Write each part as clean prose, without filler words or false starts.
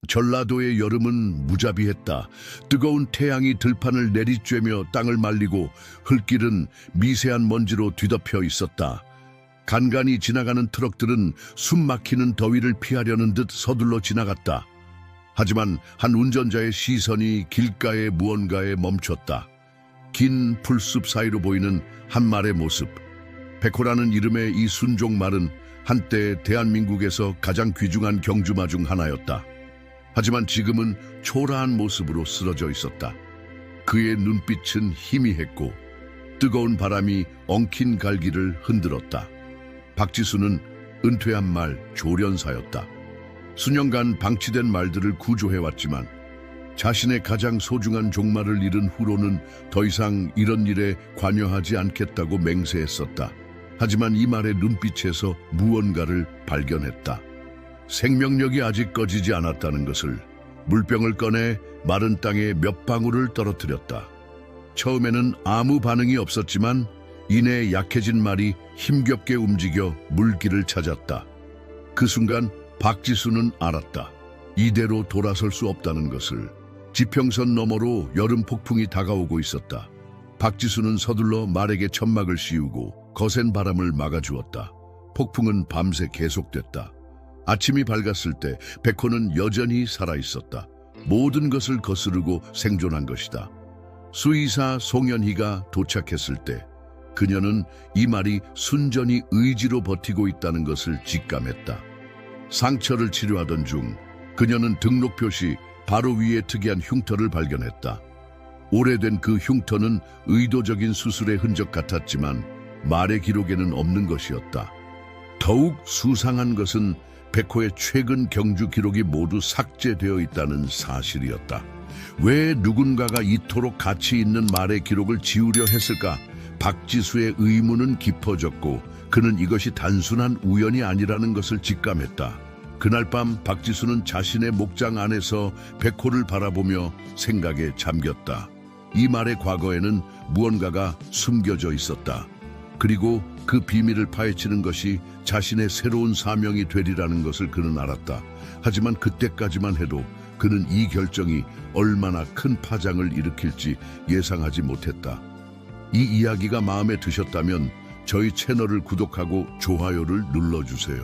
전라도의 여름은 무자비했다. 뜨거운 태양이 들판을 내리쬐며 땅을 말리고 흙길은 미세한 먼지로 뒤덮여 있었다. 간간히 지나가는 트럭들은 숨 막히는 더위를 피하려는 듯 서둘러 지나갔다. 하지만 한 운전자의 시선이 길가의 무언가에 멈췄다. 긴 풀숲 사이로 보이는 한 말의 모습. 백호라는 이름의 이 순종말은 한때 대한민국에서 가장 귀중한 경주마 중 하나였다. 하지만 지금은 초라한 모습으로 쓰러져 있었다. 그의 눈빛은 희미했고 뜨거운 바람이 엉킨 갈기를 흔들었다. 박지수는 은퇴한 말 조련사였다. 수년간 방치된 말들을 구조해왔지만 자신의 가장 소중한 종말을 잃은 후로는 더 이상 이런 일에 관여하지 않겠다고 맹세했었다. 하지만 이 말의 눈빛에서 무언가를 발견했다. 생명력이 아직 꺼지지 않았다는 것을. 물병을 꺼내 마른 땅에 몇 방울을 떨어뜨렸다. 처음에는 아무 반응이 없었지만 이내 약해진 말이 힘겹게 움직여 물길을 찾았다. 그 순간 박지수는 알았다. 이대로 돌아설 수 없다는 것을. 지평선 너머로 여름 폭풍이 다가오고 있었다. 박지수는 서둘러 말에게 천막을 씌우고 거센 바람을 막아주었다. 폭풍은 밤새 계속됐다. 아침이 밝았을 때 백호는 여전히 살아있었다. 모든 것을 거스르고 생존한 것이다. 수의사 송연희가 도착했을 때 그녀는 이 말이 순전히 의지로 버티고 있다는 것을 직감했다. 상처를 치료하던 중 그녀는 등록표 시 바로 위에 특이한 흉터를 발견했다. 오래된 그 흉터는 의도적인 수술의 흔적 같았지만 말의 기록에는 없는 것이었다. 더욱 수상한 것은 백호의 최근 경주 기록이 모두 삭제되어 있다는 사실이었다. 왜 누군가가 이토록 가치 있는 말의 기록을 지우려 했을까? 박지수의 의문은 깊어졌고 그는 이것이 단순한 우연이 아니라는 것을 직감했다. 그날 밤 박지수는 자신의 목장 안에서 백호를 바라보며 생각에 잠겼다. 이 말의 과거에는 무언가가 숨겨져 있었다. 그리고 그 비밀을 파헤치는 것이 자신의 새로운 사명이 되리라는 것을 그는 알았다. 하지만 그때까지만 해도 그는 이 결정이 얼마나 큰 파장을 일으킬지 예상하지 못했다. 이 이야기가 마음에 드셨다면 저희 채널을 구독하고 좋아요를 눌러주세요.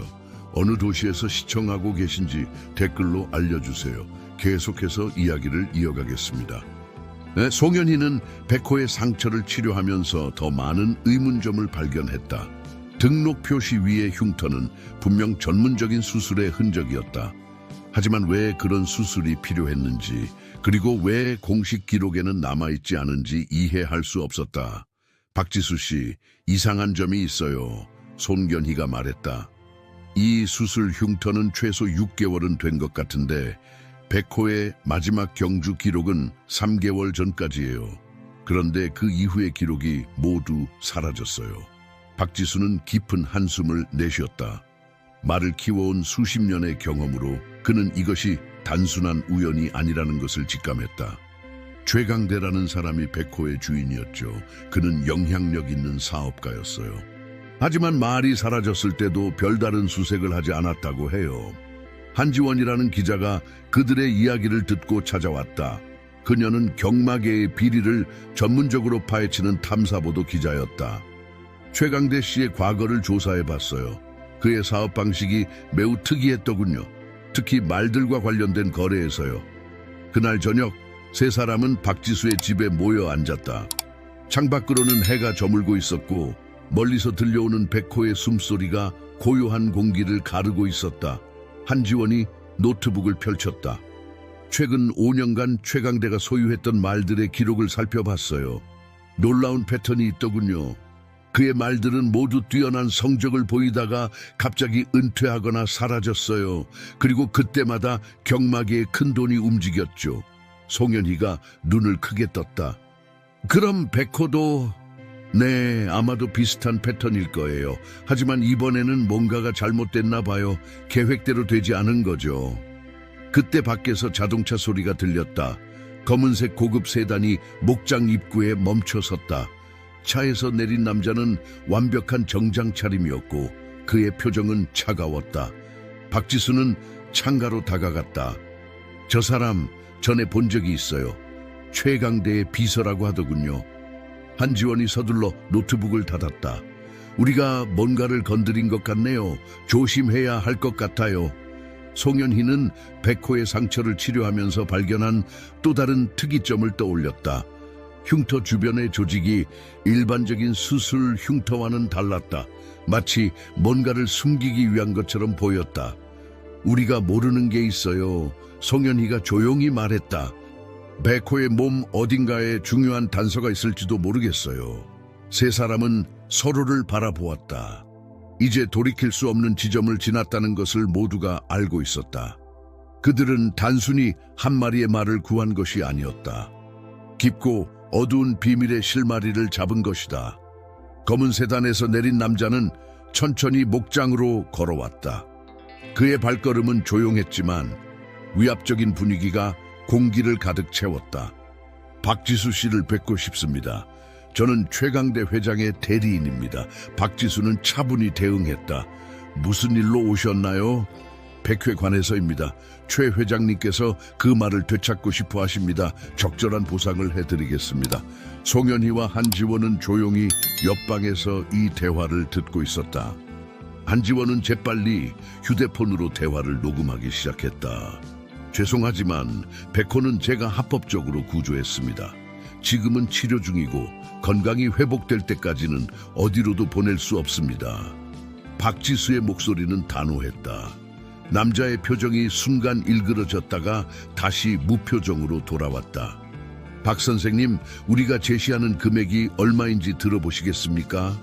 어느 도시에서 시청하고 계신지 댓글로 알려주세요. 계속해서 이야기를 이어가겠습니다. 송연희는 백호의 상처를 치료하면서 더 많은 의문점을 발견했다. 등록 표시 위의 흉터는 분명 전문적인 수술의 흔적이었다. 하지만 왜 그런 수술이 필요했는지, 그리고 왜 공식 기록에는 남아있지 않은지 이해할 수 없었다. 박지수 씨, 이상한 점이 있어요. 송연희가 말했다. 이 수술 흉터는 최소 6개월은 된 것 같은데 백호의 마지막 경주 기록은 3개월 전까지예요. 그런데 그 이후의 기록이 모두 사라졌어요. 박지수는 깊은 한숨을 내쉬었다. 말을 키워온 수십 년의 경험으로 그는 이것이 단순한 우연이 아니라는 것을 직감했다. 최강대라는 사람이 백호의 주인이었죠. 그는 영향력 있는 사업가였어요. 하지만 말이 사라졌을 때도 별다른 수색을 하지 않았다고 해요. 한지원이라는 기자가 그들의 이야기를 듣고 찾아왔다. 그녀는 경마계의 비리를 전문적으로 파헤치는 탐사보도 기자였다. 최강대 씨의 과거를 조사해봤어요. 그의 사업 방식이 매우 특이했더군요. 특히 말들과 관련된 거래에서요. 그날 저녁 세 사람은 박지수의 집에 모여 앉았다. 창밖으로는 해가 저물고 있었고 멀리서 들려오는 백호의 숨소리가 고요한 공기를 가르고 있었다. 한지원이 노트북을 펼쳤다. 최근 5년간 최강대가 소유했던 말들의 기록을 살펴봤어요. 놀라운 패턴이 있더군요. 그의 말들은 모두 뛰어난 성적을 보이다가 갑자기 은퇴하거나 사라졌어요. 그리고 그때마다 경마계의 큰 돈이 움직였죠. 송연희가 눈을 크게 떴다. 그럼 백호도... 네, 아마도 비슷한 패턴일 거예요. 하지만 이번에는 뭔가가 잘못됐나 봐요. 계획대로 되지 않은 거죠. 그때 밖에서 자동차 소리가 들렸다. 검은색 고급 세단이 목장 입구에 멈춰 섰다. 차에서 내린 남자는 완벽한 정장 차림이었고 그의 표정은 차가웠다. 박지수는 창가로 다가갔다. 저 사람 전에 본 적이 있어요. 최강대의 비서라고 하더군요. 한지원이 서둘러 노트북을 닫았다. 우리가 뭔가를 건드린 것 같네요. 조심해야 할 것 같아요. 송현희는 백호의 상처를 치료하면서 발견한 또 다른 특이점을 떠올렸다. 흉터 주변의 조직이 일반적인 수술 흉터와는 달랐다. 마치 뭔가를 숨기기 위한 것처럼 보였다. 우리가 모르는 게 있어요. 송현희가 조용히 말했다. 백호의 몸 어딘가에 중요한 단서가 있을지도 모르겠어요. 세 사람은 서로를 바라보았다. 이제 돌이킬 수 없는 지점을 지났다는 것을 모두가 알고 있었다. 그들은 단순히 한 마리의 말을 구한 것이 아니었다. 깊고 어두운 비밀의 실마리를 잡은 것이다. 검은 세단에서 내린 남자는 천천히 목장으로 걸어왔다. 그의 발걸음은 조용했지만 위압적인 분위기가 공기를 가득 채웠다. 박지수 씨를 뵙고 싶습니다. 저는 최강대 회장의 대리인입니다. 박지수는 차분히 대응했다. 무슨 일로 오셨나요? 백회관에서입니다. 최 회장님께서 그 말을 되찾고 싶어 하십니다. 적절한 보상을 해드리겠습니다. 송현희와 한지원은 조용히 옆방에서 이 대화를 듣고 있었다. 한지원은 재빨리 휴대폰으로 대화를 녹음하기 시작했다. 죄송하지만 백호는 제가 합법적으로 구조했습니다. 지금은 치료 중이고 건강이 회복될 때까지는 어디로도 보낼 수 없습니다. 박지수의 목소리는 단호했다. 남자의 표정이 순간 일그러졌다가 다시 무표정으로 돌아왔다. 박 선생님, 우리가 제시하는 금액이 얼마인지 들어보시겠습니까?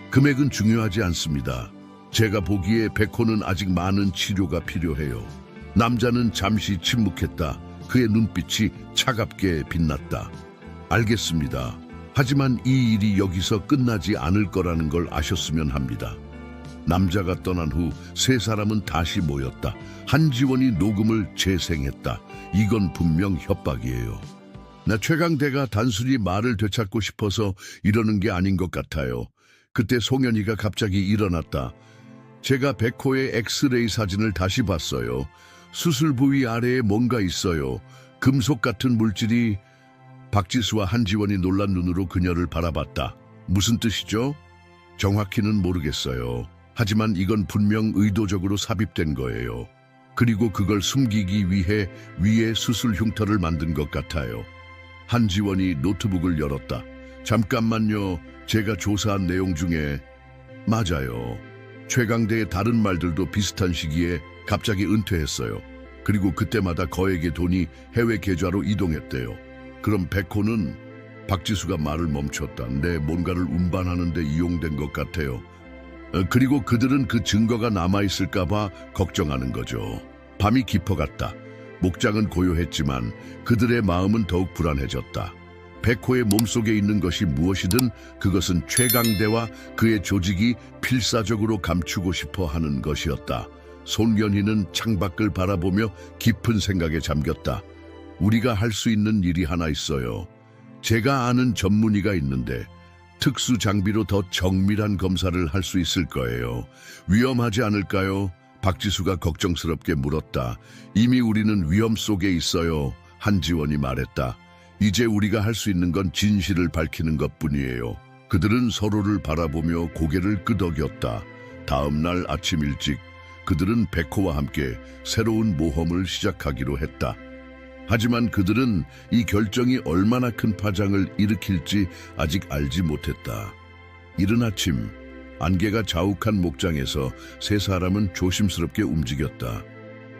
금액은 중요하지 않습니다. 제가 보기에 백호는 아직 많은 치료가 필요해요. 남자는 잠시 침묵했다. 그의 눈빛이 차갑게 빛났다. 알겠습니다. 하지만 이 일이 여기서 끝나지 않을 거라는 걸 아셨으면 합니다. 남자가 떠난 후 세 사람은 다시 모였다. 한지원이 녹음을 재생했다. 이건 분명 협박이에요. 나 최강대가 단순히 말을 되찾고 싶어서 이러는 게 아닌 것 같아요. 그때 송현희가 갑자기 일어났다. 제가 백호의 엑스레이 사진을 다시 봤어요. 수술 부위 아래에 뭔가 있어요. 금속 같은 물질이. 박지수와 한지원이 놀란 눈으로 그녀를 바라봤다. 무슨 뜻이죠? 정확히는 모르겠어요. 하지만 이건 분명 의도적으로 삽입된 거예요. 그리고 그걸 숨기기 위해 위에 수술 흉터를 만든 것 같아요. 한지원이 노트북을 열었다. 잠깐만요. 제가 조사한 내용 중에 맞아요. 최강대의 다른 말들도 비슷한 시기에 갑자기 은퇴했어요. 그리고 그때마다 거액의 돈이 해외 계좌로 이동했대요. 그럼 백호는 박지수가 말을 멈췄다. 네, 뭔가를 운반하는 데 이용된 것 같아요. 그리고 그들은 그 증거가 남아있을까 봐 걱정하는 거죠. 밤이 깊어갔다. 목장은 고요했지만 그들의 마음은 더욱 불안해졌다. 백호의 몸속에 있는 것이 무엇이든 그것은 최강대와 그의 조직이 필사적으로 감추고 싶어 하는 것이었다. 송현희는 창밖을 바라보며 깊은 생각에 잠겼다. 우리가 할 수 있는 일이 하나 있어요. 제가 아는 전문의가 있는데 특수 장비로 더 정밀한 검사를 할 수 있을 거예요. 위험하지 않을까요? 박지수가 걱정스럽게 물었다. 이미 우리는 위험 속에 있어요. 한지원이 말했다. 이제 우리가 할 수 있는 건 진실을 밝히는 것뿐이에요. 그들은 서로를 바라보며 고개를 끄덕였다. 다음 날 아침 일찍 그들은 백호와 함께 새로운 모험을 시작하기로 했다. 하지만 그들은 이 결정이 얼마나 큰 파장을 일으킬지 아직 알지 못했다. 이른 아침 안개가 자욱한 목장에서 세 사람은 조심스럽게 움직였다.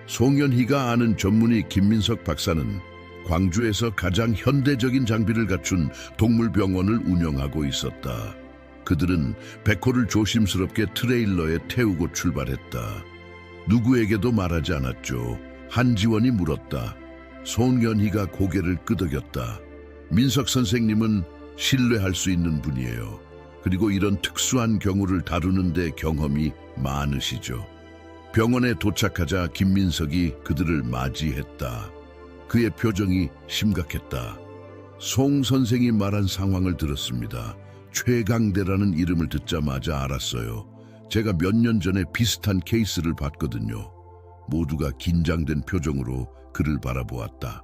송현희가 아는 전문의 김민석 박사는 광주에서 가장 현대적인 장비를 갖춘 동물병원을 운영하고 있었다. 그들은 백호를 조심스럽게 트레일러에 태우고 출발했다. 누구에게도 말하지 않았죠. 한지원이 물었다. 송현희가 고개를 끄덕였다. 민석 선생님은 신뢰할 수 있는 분이에요. 그리고 이런 특수한 경우를 다루는데 경험이 많으시죠. 병원에 도착하자 김민석이 그들을 맞이했다. 그의 표정이 심각했다. 송 선생이 말한 상황을 들었습니다. 최강대라는 이름을 듣자마자 알았어요. 제가 몇 년 전에 비슷한 케이스를 봤거든요. 모두가 긴장된 표정으로 그를 바라보았다.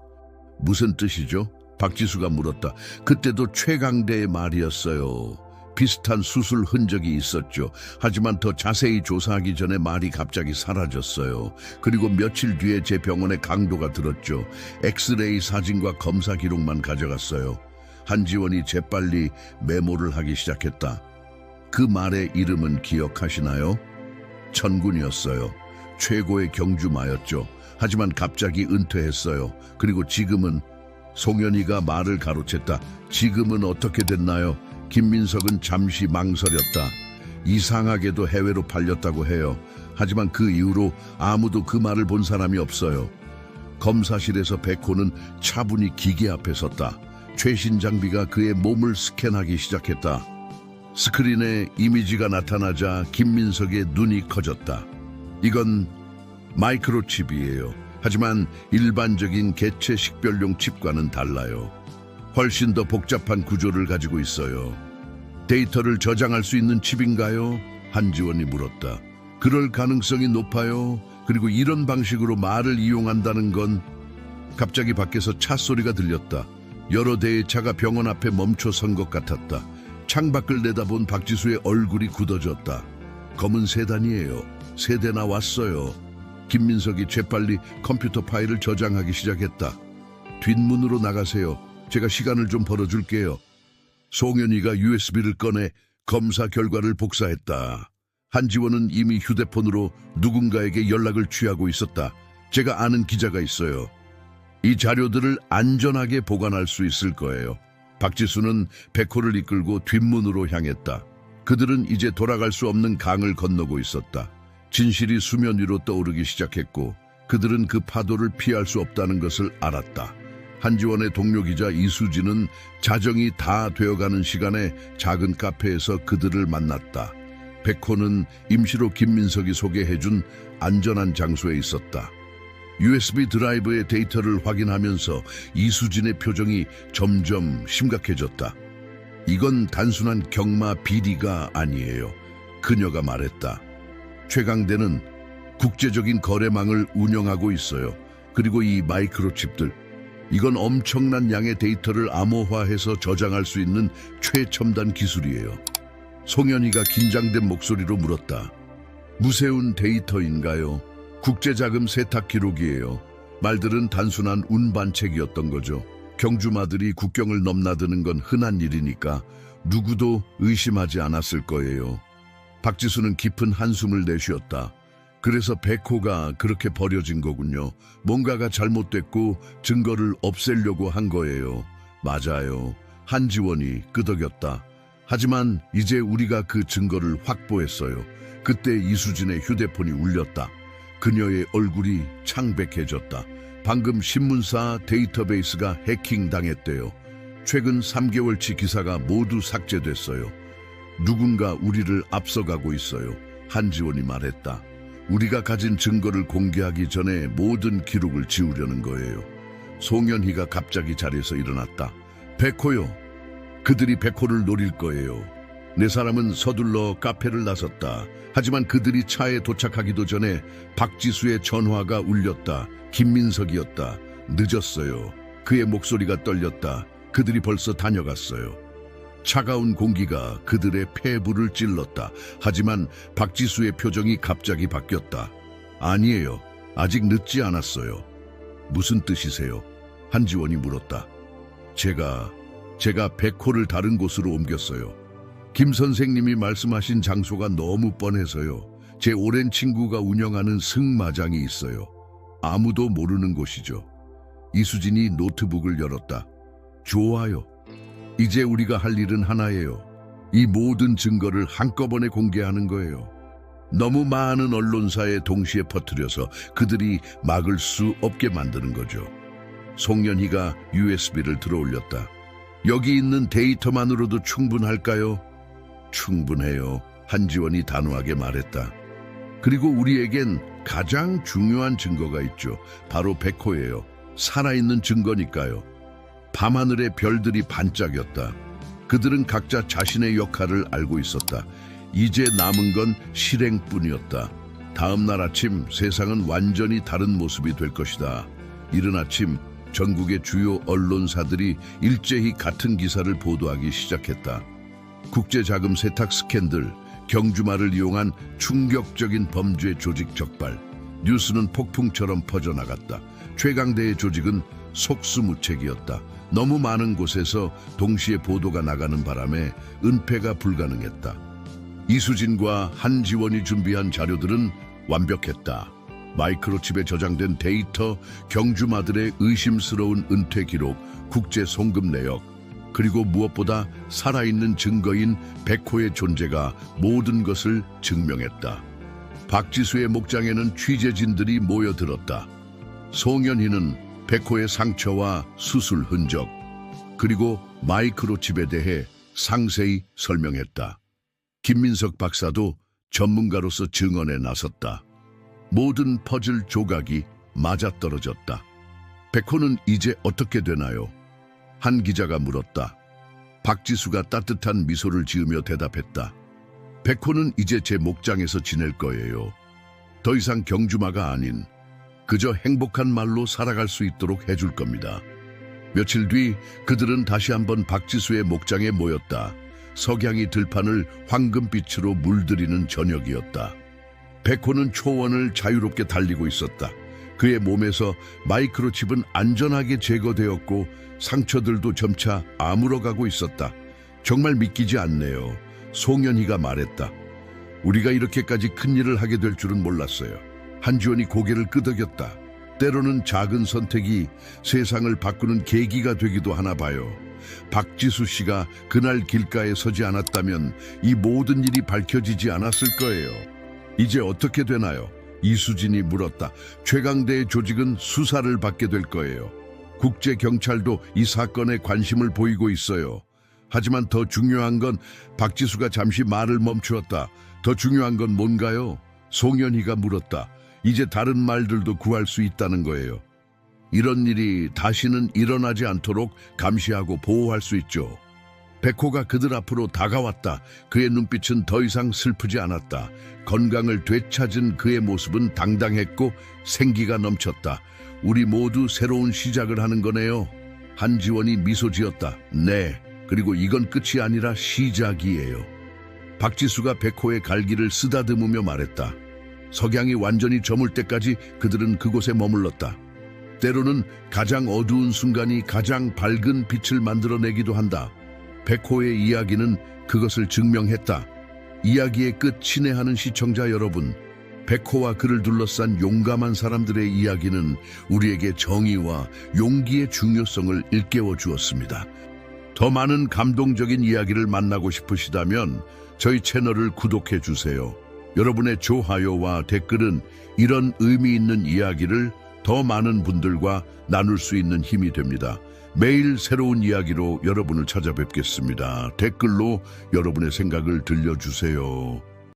무슨 뜻이죠? 박지수가 물었다. 그때도 최강대의 말이었어요. 비슷한 수술 흔적이 있었죠. 하지만 더 자세히 조사하기 전에 말이 갑자기 사라졌어요. 그리고 며칠 뒤에 제 병원에 강도가 들었죠. 엑스레이 사진과 검사 기록만 가져갔어요. 한지원이 재빨리 메모를 하기 시작했다. 그 말의 이름은 기억하시나요? 천군이었어요. 최고의 경주마였죠. 하지만 갑자기 은퇴했어요. 그리고 지금은 송현이가 말을 가로챘다. 지금은 어떻게 됐나요? 김민석은 잠시 망설였다. 이상하게도 해외로 팔렸다고 해요. 하지만 그 이후로 아무도 그 말을 본 사람이 없어요. 검사실에서 백호는 차분히 기계 앞에 섰다. 최신 장비가 그의 몸을 스캔하기 시작했다. 스크린에 이미지가 나타나자 김민석의 눈이 커졌다. 이건 마이크로칩이에요. 하지만 일반적인 개체 식별용 칩과는 달라요. 훨씬 더 복잡한 구조를 가지고 있어요. 데이터를 저장할 수 있는 칩인가요? 한지원이 물었다. 그럴 가능성이 높아요. 그리고 이런 방식으로 말을 이용한다는 건... 갑자기 밖에서 차 소리가 들렸다. 여러 대의 차가 병원 앞에 멈춰 선 것 같았다. 창밖을 내다본 박지수의 얼굴이 굳어졌다. 검은 세단이에요. 세 대나 왔어요. 김민석이 재빨리 컴퓨터 파일을 저장하기 시작했다. 뒷문으로 나가세요. 제가 시간을 좀 벌어줄게요. 송현이가 USB를 꺼내 검사 결과를 복사했다. 한지원은 이미 휴대폰으로 누군가에게 연락을 취하고 있었다. 제가 아는 기자가 있어요. 이 자료들을 안전하게 보관할 수 있을 거예요. 박지수는 백호를 이끌고 뒷문으로 향했다. 그들은 이제 돌아갈 수 없는 강을 건너고 있었다. 진실이 수면 위로 떠오르기 시작했고 그들은 그 파도를 피할 수 없다는 것을 알았다. 한지원의 동료 기자 이수진은 자정이 다 되어가는 시간에 작은 카페에서 그들을 만났다. 백호는 임시로 김민석이 소개해준 안전한 장소에 있었다. USB 드라이브의 데이터를 확인하면서 이수진의 표정이 점점 심각해졌다. 이건 단순한 경마 비리가 아니에요. 그녀가 말했다. 최강대는 국제적인 거래망을 운영하고 있어요. 그리고 이 마이크로칩들, 이건 엄청난 양의 데이터를 암호화해서 저장할 수 있는 최첨단 기술이에요. 송현이가 긴장된 목소리로 물었다. 무세운 데이터인가요? 국제자금 세탁 기록이에요. 말들은 단순한 운반책이었던 거죠. 경주마들이 국경을 넘나드는 건 흔한 일이니까 누구도 의심하지 않았을 거예요. 박지수는 깊은 한숨을 내쉬었다. 그래서 백호가 그렇게 버려진 거군요. 뭔가가 잘못됐고 증거를 없애려고 한 거예요. 맞아요. 한지원이 끄덕였다. 하지만 이제 우리가 그 증거를 확보했어요. 그때 이수진의 휴대폰이 울렸다. 그녀의 얼굴이 창백해졌다. 방금 신문사 데이터베이스가 해킹당했대요. 최근 3개월치 기사가 모두 삭제됐어요. 누군가 우리를 앞서가고 있어요. 한지원이 말했다. 우리가 가진 증거를 공개하기 전에 모든 기록을 지우려는 거예요. 송현희가 갑자기 자리에서 일어났다. 백호요. 그들이 백호를 노릴 거예요. 네 사람은 서둘러 카페를 나섰다. 하지만 그들이 차에 도착하기도 전에 박지수의 전화가 울렸다. 김민석이었다. 늦었어요. 그의 목소리가 떨렸다. 그들이 벌써 다녀갔어요. 차가운 공기가 그들의 폐부를 찔렀다. 하지만 박지수의 표정이 갑자기 바뀌었다. 아니에요. 아직 늦지 않았어요. 무슨 뜻이세요? 한지원이 물었다. 제가 백호를 다른 곳으로 옮겼어요. 김 선생님이 말씀하신 장소가 너무 뻔해서요. 제 오랜 친구가 운영하는 승마장이 있어요. 아무도 모르는 곳이죠. 이수진이 노트북을 열었다. 좋아요. 이제 우리가 할 일은 하나예요. 이 모든 증거를 한꺼번에 공개하는 거예요. 너무 많은 언론사에 동시에 퍼뜨려서 그들이 막을 수 없게 만드는 거죠. 송현희가 USB를 들어올렸다. 여기 있는 데이터만으로도 충분할까요? 충분해요. 한지원이 단호하게 말했다. 그리고 우리에겐 가장 중요한 증거가 있죠. 바로 백호예요. 살아있는 증거니까요. 밤하늘의 별들이 반짝였다. 그들은 각자 자신의 역할을 알고 있었다. 이제 남은 건 실행뿐이었다. 다음 날 아침 세상은 완전히 다른 모습이 될 것이다. 이른 아침 전국의 주요 언론사들이 일제히 같은 기사를 보도하기 시작했다. 국제자금 세탁 스캔들, 경주마를 이용한 충격적인 범죄 조직 적발, 뉴스는 폭풍처럼 퍼져나갔다. 최강대의 조직은 속수무책이었다. 너무 많은 곳에서 동시에 보도가 나가는 바람에 은폐가 불가능했다. 이수진과 한지원이 준비한 자료들은 완벽했다. 마이크로칩에 저장된 데이터, 경주마들의 의심스러운 은퇴 기록, 국제 송금 내역, 그리고 무엇보다 살아있는 증거인 백호의 존재가 모든 것을 증명했다. 박지수의 목장에는 취재진들이 모여들었다. 송현희는 백호의 상처와 수술 흔적, 그리고 마이크로칩에 대해 상세히 설명했다. 김민석 박사도 전문가로서 증언에 나섰다. 모든 퍼즐 조각이 맞아떨어졌다. 백호는 이제 어떻게 되나요? 한 기자가 물었다. 박지수가 따뜻한 미소를 지으며 대답했다. 백호는 이제 제 목장에서 지낼 거예요. 더 이상 경주마가 아닌 그저 행복한 말로 살아갈 수 있도록 해줄 겁니다. 며칠 뒤 그들은 다시 한번 박지수의 목장에 모였다. 석양이 들판을 황금빛으로 물들이는 저녁이었다. 백호는 초원을 자유롭게 달리고 있었다. 그의 몸에서 마이크로칩은 안전하게 제거되었고 상처들도 점차 아물어가고 있었다. 정말 믿기지 않네요. 송현희가 말했다. 우리가 이렇게까지 큰일을 하게 될 줄은 몰랐어요. 한지원이 고개를 끄덕였다. 때로는 작은 선택이 세상을 바꾸는 계기가 되기도 하나 봐요. 박지수 씨가 그날 길가에 서지 않았다면 이 모든 일이 밝혀지지 않았을 거예요. 이제 어떻게 되나요? 이수진이 물었다. 최강대의 조직은 수사를 받게 될 거예요. 국제경찰도 이 사건에 관심을 보이고 있어요. 하지만 더 중요한 건 박지수가 잠시 말을 멈추었다. 더 중요한 건 뭔가요? 송현희가 물었다. 이제 다른 말들도 구할 수 있다는 거예요. 이런 일이 다시는 일어나지 않도록 감시하고 보호할 수 있죠. 백호가 그들 앞으로 다가왔다. 그의 눈빛은 더 이상 슬프지 않았다. 건강을 되찾은 그의 모습은 당당했고 생기가 넘쳤다. 우리 모두 새로운 시작을 하는 거네요. 한지원이 미소 지었다. 네, 그리고 이건 끝이 아니라 시작이에요. 박지수가 백호의 갈기를 쓰다듬으며 말했다. 석양이 완전히 저물 때까지 그들은 그곳에 머물렀다. 때로는 가장 어두운 순간이 가장 밝은 빛을 만들어내기도 한다. 백호의 이야기는 그것을 증명했다. 이야기의 끝 친애하는 시청자 여러분, 백호와 그를 둘러싼 용감한 사람들의 이야기는 우리에게 정의와 용기의 중요성을 일깨워 주었습니다. 더 많은 감동적인 이야기를 만나고 싶으시다면 저희 채널을 구독해 주세요. 여러분의 좋아요와 댓글은 이런 의미 있는 이야기를 더 많은 분들과 나눌 수 있는 힘이 됩니다. 매일 새로운 이야기로 여러분을 찾아뵙겠습니다. 댓글로 여러분의 생각을 들려주세요.